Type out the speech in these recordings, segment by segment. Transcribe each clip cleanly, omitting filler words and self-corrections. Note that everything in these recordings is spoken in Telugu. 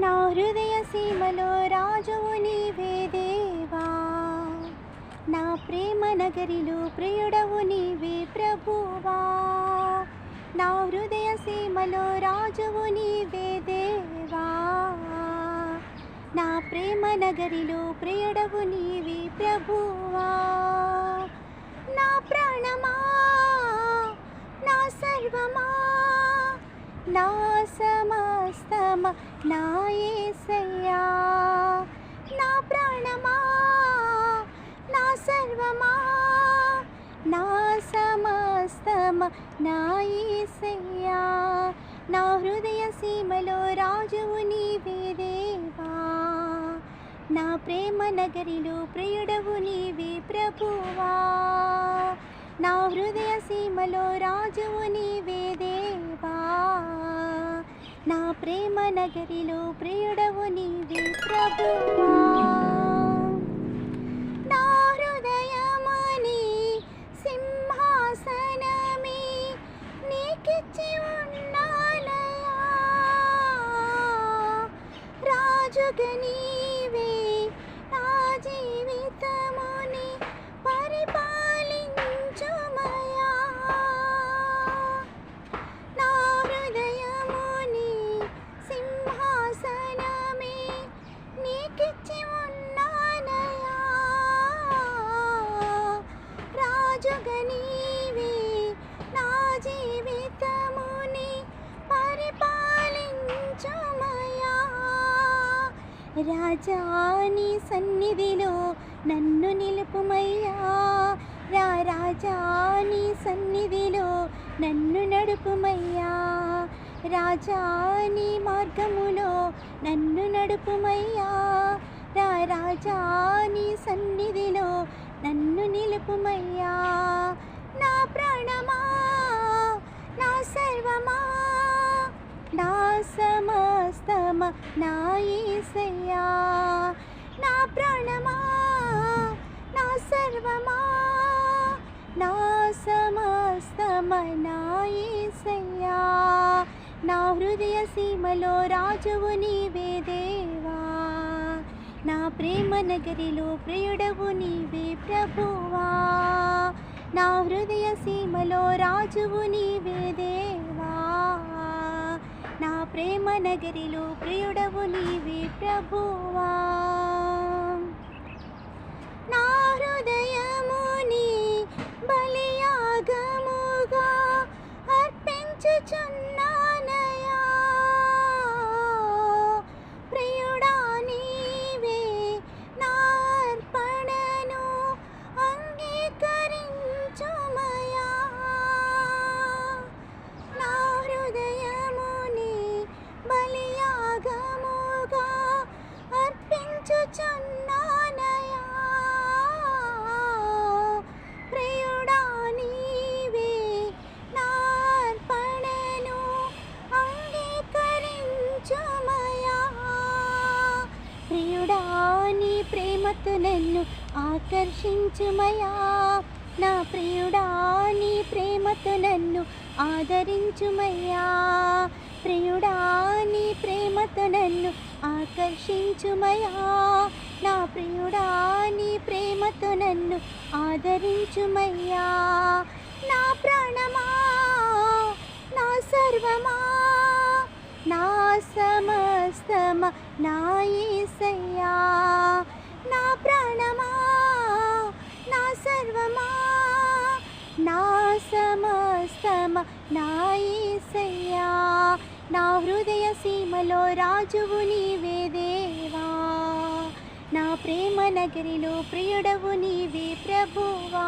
నా హృదయ సీమలో రాజువు నీవే దేవా, నా ప్రేమ నగరిలో ప్రియుడవు నీవే ప్రభువా. నా హృదయ సీమలో రాజువు నీవే దేవా, నా ప్రేమ నగరిలో ప్రియుడవు నీవే ప్రభువా. నా ప్రాణమా, నా సర్వమా, నా సమస్తమా నా యేసయ్యా. నా ప్రాణమా, నా సర్వమా, నా సమస్తమా నా యేసయ్యా. నా హృదయ సీమలో రాజువు నీవే దేవా, నా ప్రేమ నగరిలో ప్రియుడవు నీవే ప్రభువా. నా హృదయ సీమలో రాజువు నీవే దేవా, నా ప్రేమ నగరిలో ప్రియుడవు నీవే ప్రభువా. నా హృదయమని సింహాసనమే నీకిచ్చి ఉన్నానయ్యా, రాజుగా నీవే నా జీవితముని పరిపాలించుమయ్యా. నా హృదయముని సింహాసనమే నీకిచ్చి ఉన్నానయ్యా, రాజుగా నీవే నా జీవితముని పరిపాలించుమయ్యా. రాజాని సన్నిధిలో నన్ను నిలుపుమయ్యా, రాజాని సన్నిధిలో నన్ను నడుపుమయ్యా. రాజాని మార్గములో నన్ను నడుపుమయ్యా, రాజాని సన్నిధిలో నన్ను నిలుపుమయ్యా. నా ప్రాణమా, నా సర్వమా, నా సమస్తమా నా యేసయ్యా. నా ప్రాణమా, నా సర్వమా, నా సమస్తమా నా యేసయ్యా. నా హృదయ సీమలో రాజువు నీవే దేవా, నా ప్రేమ నగరిలో ప్రియుడవు నీవే ప్రభువా. నా హృదయ సీమలో రాజువు నీవే దేవా, నా ప్రేమ నగరిలో ప్రియుడవు నీవే ప్రభువా. నా హృదయముని బలియాగముగా అర్పించుచున్నానయ్యా, ప్రియుడా నీవే నా అర్పణను అంగీకరించుమయ్యా. నా హృదయముని బలియాగముగా అర్పించుచున్నానయ్యా, ప్రియుడా నీవే నా అర్పణను అంగీకరించుమయ్యా. ప్రియుడా నీ ప్రేమతో నన్ను ఆకర్షించుమయ్యా, నా ప్రియుడా నీ ప్రేమతో నన్ను ఆదరించుమయ్యా. ప్రియుడా నీ ప్రేమతో నన్ను ఆకర్షించుమయ్యా, నా ప్రియుడా నీ ప్రేమతో నన్ను ఆదరించుమయ్యా. నా ప్రాణమా, నా సర్వమా, నా సమస్తమా నా యేసయ్యా. నా ప్రాణమా, నా సర్వమా, నా సమస్తమా నా యేసయ్యా. నా హృదయ సీమలో రాజువు నీవే దేవా, నా ప్రేమ నగరిలో ప్రియుడవు నీవే ప్రభువా.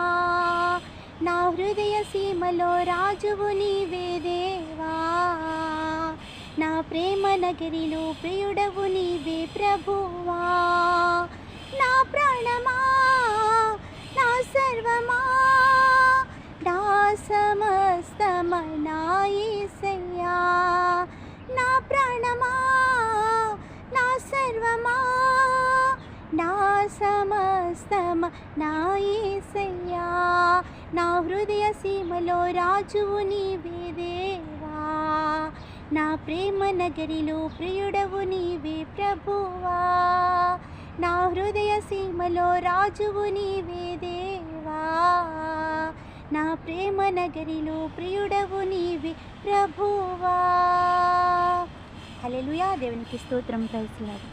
నా హృదయ సీమలో రాజువు నీవే దేవా, నా ప్రేమ నగరిలో ప్రియుడవు నీవే ప్రభువా. నా ప్రాణమా, నా సర్వమా, నా సమస్తమా నా యేసయ్యా. నా ప్రాణమా, నా సర్వమా, నా సమస్తమా నా యేసయ్యా. నా హృదయ సీమలో రాజువు నీవే దేవా, నా ప్రేమ నగరిలో ప్రియుడవు నీవే ప్రభువా, నా హృదయ సీమలో రాజువు నీవే దేవా, నా ప్రేమ నగరిలో ప్రియుడవు నీవే ప్రభువా. హల్లెలూయా. దేవునికి స్తోత్రం. Praise lord.